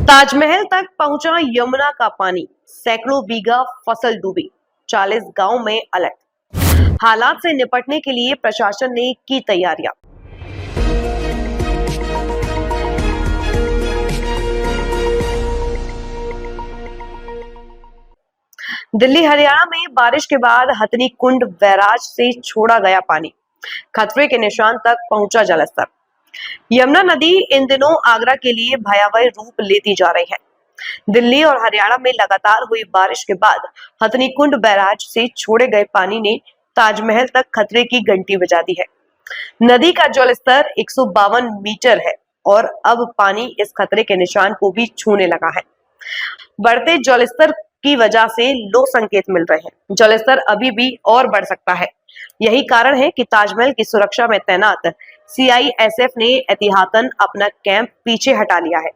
ताजमहल तक पहुंचा यमुना का पानी, सैकड़ों बीघा फसल डूबी, 40 गांव में अलर्ट। हालात से निपटने के लिए प्रशासन ने की तैयारियां। दिल्ली हरियाणा में बारिश के बाद हथनी कुंड बैराज से छोड़ा गया पानी, खतरे के निशान तक पहुंचा जलस्तर। यमुना नदी इन दिनों आगरा के लिए भयावह रूप लेती जा रही है। दिल्ली और हरियाणा में लगातार हुई बारिश के बाद हथनी कुंड बैराज से छोड़े गए पानी ने ताजमहल तक खतरे की घंटी बजा दी है। नदी का जलस्तर 152 मीटर है और अब पानी इस खतरे के निशान को भी छूने लगा है। बढ़ते जलस्तर की वजह से लो संकेत मिल रहे हैं। जलस्तर अभी भी और बढ़ सकता है। यही कारण है कि ताजमहल की सुरक्षा में तैनात सीआईएसएफ ने एहतियातन अपना कैंप पीछे हटा लिया है।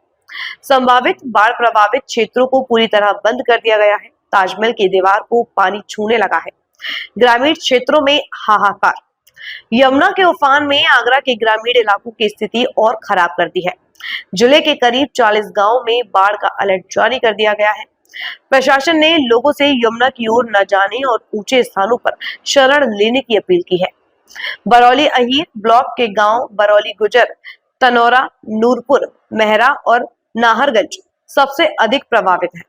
संभावित बाढ़ प्रभावित क्षेत्रों को पूरी तरह बंद कर दिया गया है। ताजमहल की दीवार को पानी छूने लगा है। ग्रामीण क्षेत्रों में हाहाकार। यमुना के उफान में आगरा के ग्रामीण इलाकों की स्थिति और खराब कर दी है। जिले के करीब 40 गांवों में बाढ़ का अलर्ट जारी कर दिया गया है। प्रशासन ने लोगों से यमुना की ओर न जाने और ऊंचे स्थानों पर शरण लेने की अपील की है। बरौली अहीर ब्लॉक के गांव बरौली गुजर, तनौरा, नूरपुर, मेहरा और नाहरगंज सबसे अधिक प्रभावित हैं।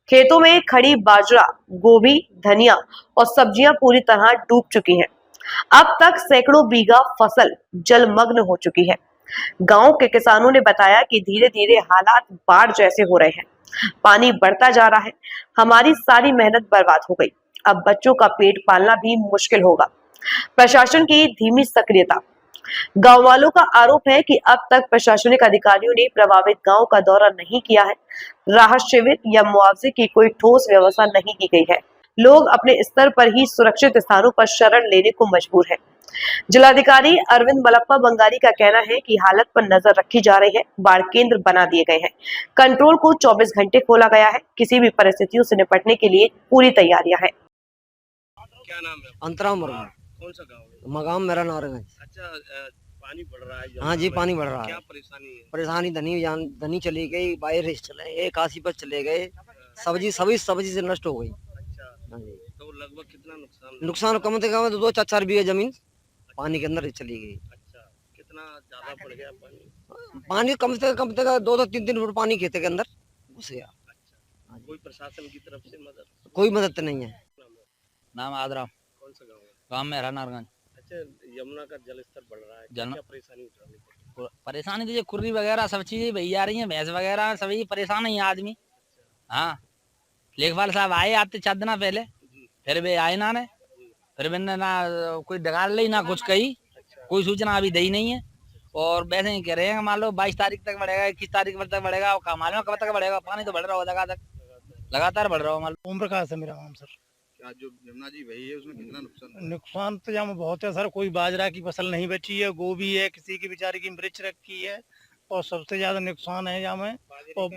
खेतों में खड़ी बाजरा, गोभी, धनिया और सब्जियां पूरी तरह डूब चुकी हैं। अब तक सैकड़ों बीघा फसल जलमग्न हो चुकी है। गांव के किसानों ने बताया कि धीरे धीरे हालात बाढ़ जैसे हो रहे हैं। पानी बढ़ता जा रहा है। हमारी सारी मेहनत बर्बाद हो गई। अब बच्चों का पेट पालना भी मुश्किल होगा। प्रशासन की धीमी सक्रियता। गांव वालों का आरोप है कि अब तक प्रशासनिक अधिकारियों ने प्रभावित गांव का दौरा नहीं किया है। राहत शिविर या मुआवजे की कोई ठोस व्यवस्था नहीं की गई है। लोग अपने स्तर पर ही सुरक्षित स्थानों पर शरण लेने को मजबूर है। जिलाधिकारी अरविंद मलप्पा बंगारी का कहना है कि हालत पर नजर रखी जा रही है। बाढ़ केंद्र बना दिए गए हैं। कंट्रोल को 24 घंटे खोला गया है। किसी भी परिस्थितियों से निपटने के लिए पूरी तैयारियां हैं। क्या नाम है? अंतराम वर्मा। कौन सा गाँव है? मकाम मेरा नारायणगंज। अच्छा, पानी बढ़ रहा है। हाँ जी, पानी बढ़ रहा है। क्या परेशानी है? परेशानी धनी चली गई, बारिश चले गए, 81 पर चले गए, सब्जी से नष्ट हो गई। अच्छा, हाँ जी। तो लगभग कितना नुकसान? नुकसान कम से कम 2-4 बीघे जमीन पानी के अंदर चली गई। अच्छा, कितना ज्यादा बढ़ गया पानी? पानी कम से कम 2-3 फुट पानी खेते के अंदर घुस गया। अच्छा, कोई प्रशासन की तरफ से मदद? कोई मदद तो नहीं है। नाम आदरा। कौन सा गाँव है? गाँव में नारायणगंज। अच्छा, यमुना का जलस्तर बढ़ रहा है। क्या परेशानी उठानी पड़ती है? परेशानी तो ये खुर्री वगैरह सब चीजें भई जा रही हैं, भैंस वगैरह सभी परेशान है आदमी। हाँ, लेखपाल साहब आए आते 4 दिन पहले, फिर वे आए ना ने, फिर मैंने ना कोई डगाल ली ना कुछ कही, कोई सूचना अभी दी नहीं है। और वैसे ही कह रहे हैं मान लो 22 तारीख तक बढ़ेगा, 21 तारीख तक बढ़ेगा, और मालूम कब तक बढ़ेगा। पानी तो बढ़ रहा हो लगातार बढ़ रहा हो। मालूम ओम प्रकाश है मेरा नाम सर। क्या जो यमुना जी वही है उसमें कितना नुकसान? नुकसान तो यहाँ बहुत है सर। कोई बाजरा की फसल नहीं बची है, गोभी है, किसी की बेचारे की मिर्च रखी है, और सबसे ज्यादा नुकसान है यहाँ में और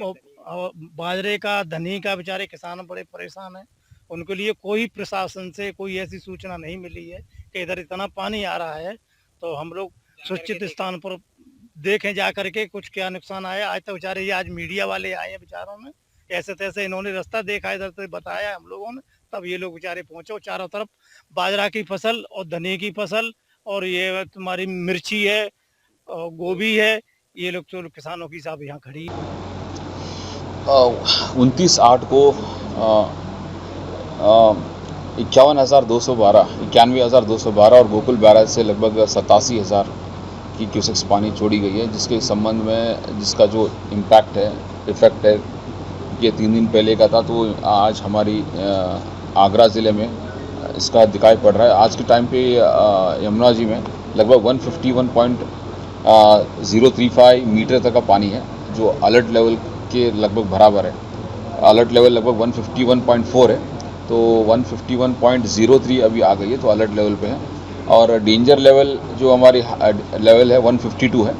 बाजरे का, धनी का। बेचारे किसान बड़े परेशान हैं। उनके लिए कोई प्रशासन से कोई ऐसी सूचना नहीं मिली है कि इधर इतना पानी आ रहा है, तो हम लोग सुरक्षित स्थान पर देखें जा करके कुछ क्या नुकसान आया। आज तक बेचारे ये आज मीडिया वाले आए हैं, बेचारों ने ऐसे तैसे इन्होंने रास्ता देखा, इधर से बताया हम लोगों ने, तब ये लोग बेचारे पहुंचे। और चारों तरफ बाजरा की फसल और धनिया की फसल और ये तुम्हारी मिर्ची है और गोभी है, ये लोग तो किसानों की साहब यहाँ खड़ी है। 29/8 को 91,212 और गोकुल बैराज से लगभग 87,000 की क्यूसेक्स पानी छोड़ी गई है, जिसके संबंध में जिसका जो इम्पैक्ट है, इफेक्ट है, ये 3 दिन पहले का था, तो आज हमारी आगरा ज़िले में इसका दिखाई पड़ रहा है। आज के टाइम पे यमुना जी में लगभग 151.035 मीटर तक का पानी है, जो अलर्ट लेवल के लगभग बराबर है। अलर्ट लेवल लगभग 151.4 है, तो 151.03 अभी आ गई है, तो अलर्ट लेवल पे है। और डेंजर लेवल जो हमारी लेवल है 152 है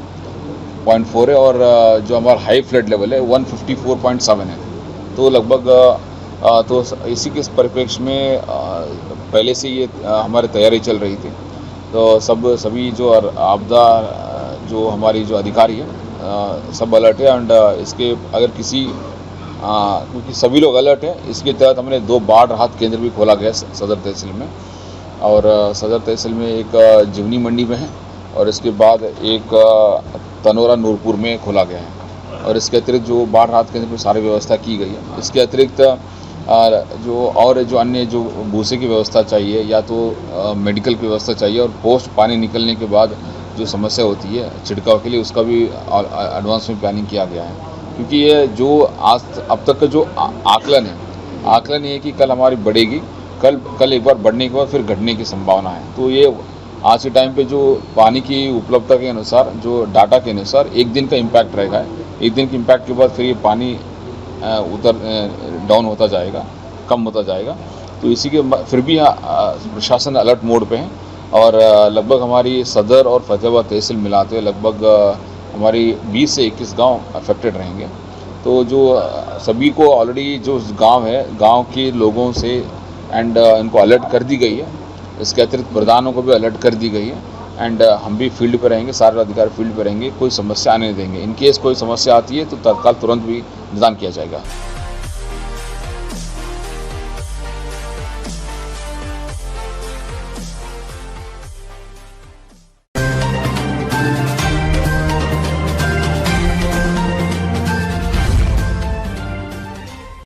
0.4 है, और जो हमारा हाई फ्लड लेवल है 154.7 है। तो लगभग तो इसी के परिप्रेक्ष्य में पहले से ये हमारी तैयारी चल रही थी। तो सभी जो आपदा जो हमारी जो अधिकारी है सब अलर्ट है। एंड इसके अगर किसी क्योंकि सभी लोग अलर्ट हैं, इसके तहत हमने 2 बाढ़ राहत केंद्र भी खोला गया सदर तहसील में। और सदर तहसील में एक जीवनी मंडी में है और इसके बाद एक तनोरा नूरपुर में खोला गया है। और इसके अतिरिक्त जो बाढ़ राहत केंद्र पर सारी व्यवस्था की गई है। इसके अतिरिक्त जो अन्य जो भूसे की व्यवस्था चाहिए या तो मेडिकल की व्यवस्था चाहिए, और पोस्ट पानी निकलने के बाद जो समस्या होती है छिड़काव के लिए, उसका भी एडवांस में प्लानिंग किया गया है। क्योंकि ये जो आज अब तक का जो आकलन ये है कि कल हमारी बढ़ेगी, कल एक बार बढ़ने के बाद फिर घटने की संभावना है। तो ये आज के टाइम पे जो पानी की उपलब्धता के अनुसार, जो डाटा के अनुसार एक दिन का इम्पैक्ट रहेगा। एक दिन के इम्पैक्ट के बाद फिर ये पानी डाउन होता जाएगा, कम होता जाएगा। तो इसी के फिर भी प्रशासन अलर्ट मोड पे है। और लगभग हमारी सदर और फतेहाबाद तहसील मिलाते हुए लगभग हमारी 20 से 21 गांव अफेक्टेड रहेंगे। तो जो सभी को ऑलरेडी जो गांव है, गांव के लोगों से एंड इनको अलर्ट कर दी गई है। इसके अतिरिक्त प्रधानों को भी अलर्ट कर दी गई है। एंड हम भी फील्ड पर रहेंगे, सारे अधिकारी फील्ड पर रहेंगे, कोई समस्या आने नहीं देंगे। इन केस कोई समस्या आती है तो तत्काल तुरंत भी निदान किया जाएगा।